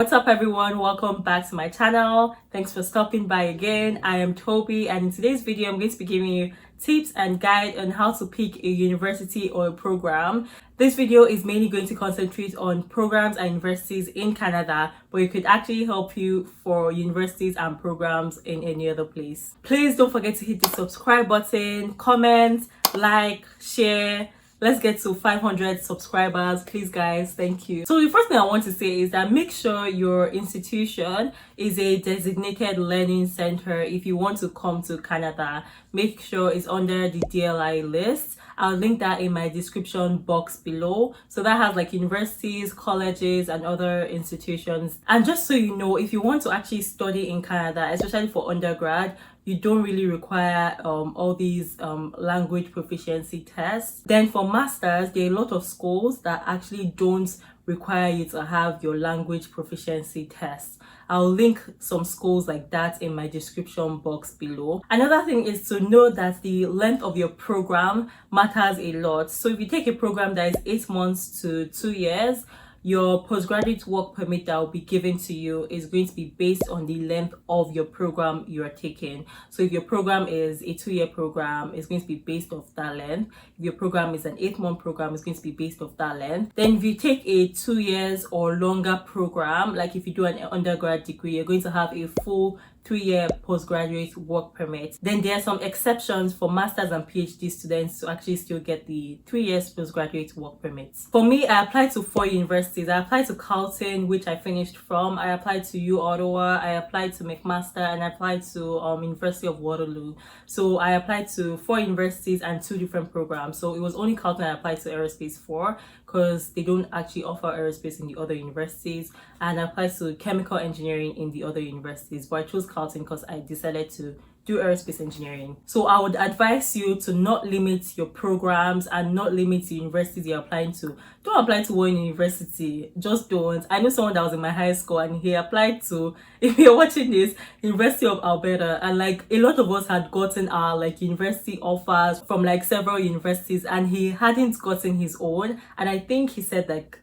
What's up everyone, welcome back to my channel. Thanks for stopping by again. I am Toby, and in today's video I'm going to be giving you tips and guide on how to pick a university or a program. This video is mainly going to concentrate on programs and universities in Canada, but it could actually help you for universities and programs in any other place. Please don't forget to hit the subscribe button, comment, like, share. Let's get to 500 subscribers, please guys. Thank you. So the first thing I want to say is that make sure your institution is a designated learning center. If you want to come to Canada, make sure it's under the DLI list. I'll link that in my description box below. So that has like universities, colleges, and other institutions. And just so you know, if you want to actually study in Canada, especially for undergrad, you don't really require all these language proficiency tests. Then for masters, there are a lot of schools that actually don't require you to have your language proficiency tests. I'll link some schools like that in my description box below. Another thing is to know that the length of your program matters a lot. So if you take a program that is 8 months to 2 years, your postgraduate work permit that will be given to you is going to be based on the length of your program you are taking. So if your program is a 2-year program, it's going to be based off that length. If your program is an 8-month program, it's going to be based off that length. Then if you take a 2 years or longer program, like if you do an undergrad degree, you're going to have a full 3-year postgraduate work permit. Then there are some exceptions for masters and PhD students to actually still get the 3 years postgraduate work permits. For me, I applied to 4 universities. I applied to Carleton, which I finished from. I applied to U Ottawa. I applied to McMaster, and I applied to University of Waterloo. So I applied to 4 universities and 2 different programs. So it was only Carleton I applied to aerospace for, because they don't actually offer aerospace in the other universities, and I applied to chemical engineering in the other universities, but I chose Carleton because I decided to do aerospace engineering. So I would advise you to not limit your programs and not limit the universities you're applying to. Don't apply to one university, just don't. I know someone that was in my high school and he applied to, if you're watching this, University of Alberta, and like a lot of us had gotten our like university offers from like several universities, and he hadn't gotten his own, and I think he said like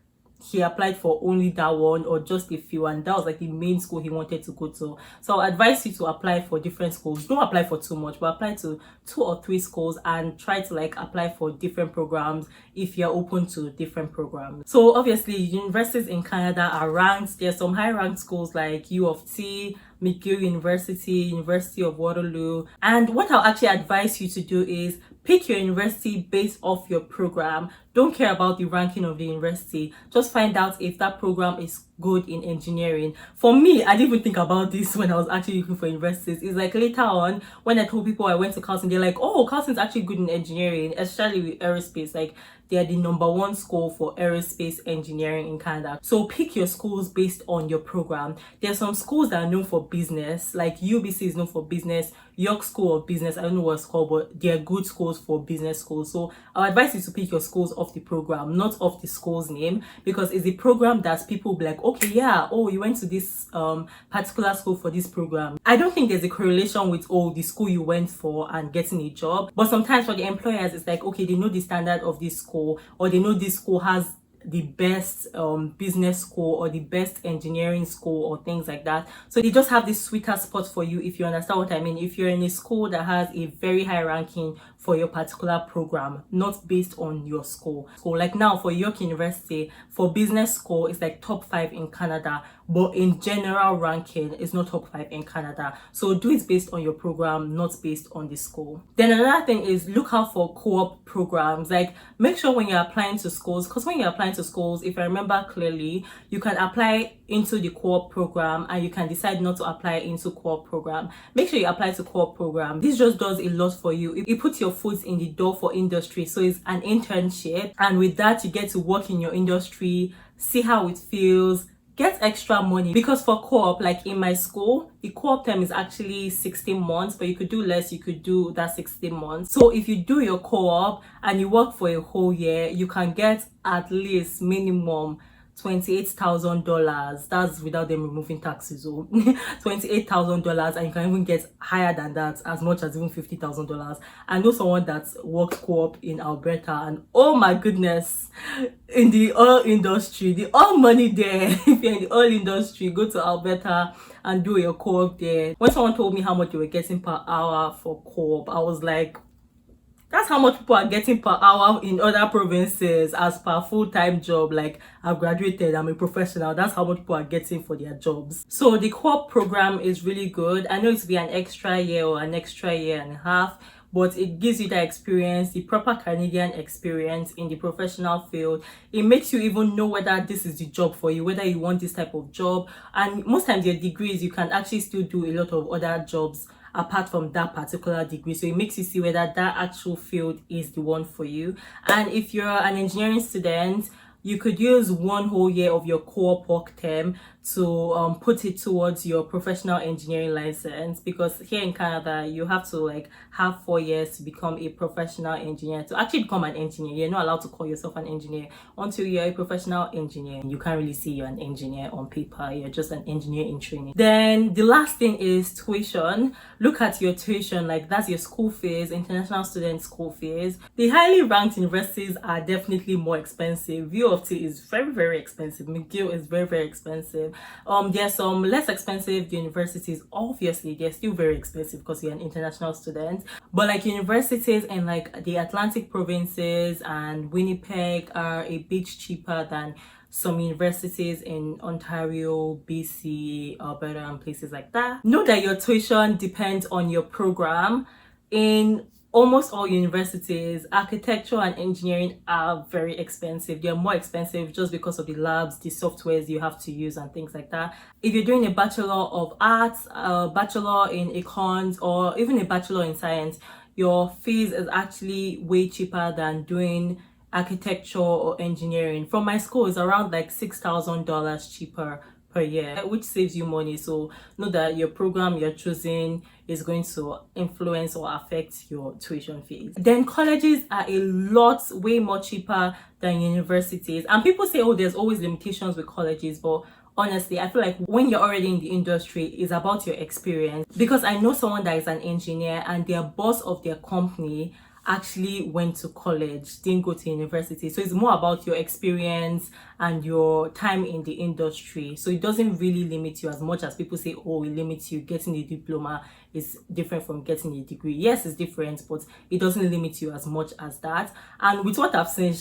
he applied for only that one or just a few, and that was like the main school he wanted to go to. So I advise you to apply for different schools. Don't apply for too much, but apply to 2 or 3 schools and try to like apply for different programs if you're open to different programs. So obviously universities in Canada are ranked. There's some high ranked schools like U of T, McGill University, University of Waterloo. And what I'll actually advise you to do is pick your university based off your program. Don't care about the ranking of the university. Just find out if that program is good in engineering. For me, I didn't even think about this when I was actually looking for universities. It's like later on when I told people I went to Carleton, they're like, oh, Carleton's actually good in engineering, especially with aerospace. Like they are the #1 school for aerospace engineering in Canada. So pick your schools based on your program. There are some schools that are known for business, like UBC is known for business, York School of Business, I don't know what it's called, but they are good schools for business schools. So I advise you to pick your schools off the program, not off the school's name, because it's a program that people will be like, okay, yeah, oh, you went to this particular school for this program. I don't think there's a correlation with, oh, the school you went for and getting a job, but sometimes for the employers, it's like, okay, they know the standard of this school, or they know this school has the best business school or the best engineering school or things like that. So they just have this sweeter spot for you, if you understand what I mean. If you're in a school that has a very high ranking for your particular program, not based on your school. So like now for York University, for business school, it's like top 5 in Canada, but in general ranking, it's not top 5 in Canada. So do it based on your program, not based on the school. Then another thing is look out for co-op programs. Like make sure when you're applying to schools, because when you're applying to schools, if I remember clearly, you can apply into the co-op program and you can decide not to apply into co-op program. Make sure you apply to co-op program. This just does a lot for you. It puts your foot in the door for industry. So it's an internship, and with that you get to work in your industry, see how it feels, get extra money. Because for co-op, like in my school, the co-op term is actually 16 months, but you could do less, you could do that 16 months. So if you do your co-op and you work for a whole year, you can get at least minimum $28,000. That's without them removing taxes. So $28,000, and you can even get higher than that, as much as even $50,000. I know someone that worked co-op in Alberta, and oh my goodness, in the oil industry, the oil money there. If you're in the oil industry, go to Alberta and do your co-op there. When someone told me how much they were getting per hour for co-op, I was like, that's how much people are getting per hour in other provinces as per full-time job. Like, I've graduated, I'm a professional. That's how much people are getting for their jobs. So the co-op program is really good. I know it's be an extra year or an extra year and a half, but it gives you the experience, the proper Canadian experience in the professional field. It makes you even know whether this is the job for you, whether you want this type of job. And most times your degrees, you can actually still do a lot of other jobs apart from that particular degree. So it makes you see whether that actual field is the one for you. And if you're an engineering student, you could use 1 whole year of your co-op work term to put it towards your professional engineering license, because here in Canada you have to like have 4 years to become a professional engineer. To actually become an engineer, you're not allowed to call yourself an engineer until you're a professional engineer. You can't really see you're an engineer on paper, you're just an engineer in training. Then the last thing is tuition. Look at your tuition, like that's your school fees, international student school fees. The highly ranked universities are definitely more expensive. U of T is very expensive. McGill is very expensive. There are some less expensive universities. Obviously they're still very expensive because you're an international student, but like universities in like the Atlantic provinces and Winnipeg are a bit cheaper than some universities in Ontario, BC, Alberta, and places like that. Know that your tuition depends on your program. In almost all universities, architecture and engineering are very expensive. They're more expensive just because of the labs, the softwares you have to use, and things like that. If you're doing a Bachelor of Arts, a Bachelor in Econs, or even a Bachelor in Science, your fees is actually way cheaper than doing architecture or engineering. From my school, it's around like $6,000 cheaper per year, which saves you money. So know that your program you're choosing is going to influence or affect your tuition fees. Then colleges are a lot way more cheaper than universities, and people say, oh, there's always limitations with colleges, but honestly, I feel like when you're already in the industry, it's about your experience. Because I know someone that is an engineer and their boss of their company actually went to college, didn't go to university. So it's more about your experience and your time in the industry. So it doesn't really limit you as much as people say, oh, it limits you. Getting a diploma is different from getting a degree. Yes, it's different, but it doesn't limit you as much as that. And with what I've seen,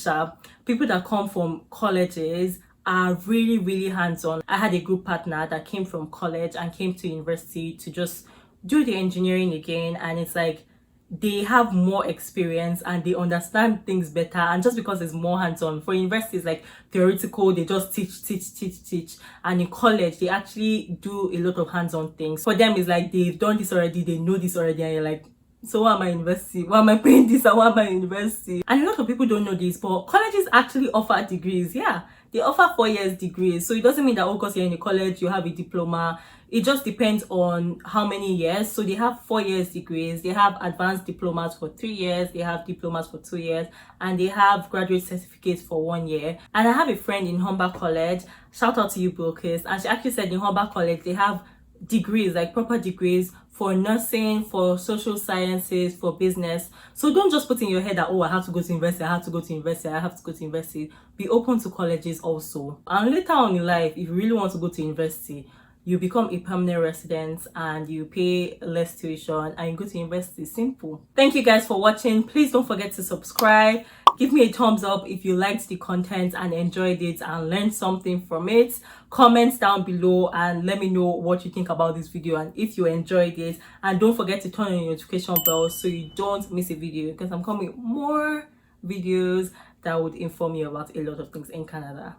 people that come from colleges are really hands-on. I had a group partner that came from college and came to university to just do the engineering again, and it's like they have more experience and they understand things better. And just because it's more hands-on, for universities like theoretical, they just teach, and in college they actually do a lot of hands-on things. For them, it's like they've done this already, they know this already, and you're like, so why am I university? Why am I paying this, and why am I university? And a lot of people don't know this, but colleges actually offer degrees. Yeah, they offer 4 years degrees. So it doesn't mean that, oh, because you're in a college you have a diploma. It just depends on how many years. So they have 4 years degrees, they have advanced diplomas for 3 years, they have diplomas for 2 years, and they have graduate certificates for 1 year. And I have a friend in Humber College, shout out to you, Bilkis, and she actually said in Humber College they have degrees, like proper degrees for nursing, for social sciences, for business. So don't just put in your head that, oh, I have to go to university, I have to go to university, I have to go to university. Be open to colleges also. And later on in life, if you really want to go to university, you become a permanent resident and you pay less tuition and you go to university. Simple. Thank you guys for watching. Please don't forget to subscribe. Give me a thumbs up if you liked the content and enjoyed it and learned something from it. Comment down below and let me know what you think about this video and if you enjoyed it. And don't forget to turn on your notification bell so you don't miss a video, because I'm coming with more videos that would inform you about a lot of things in Canada.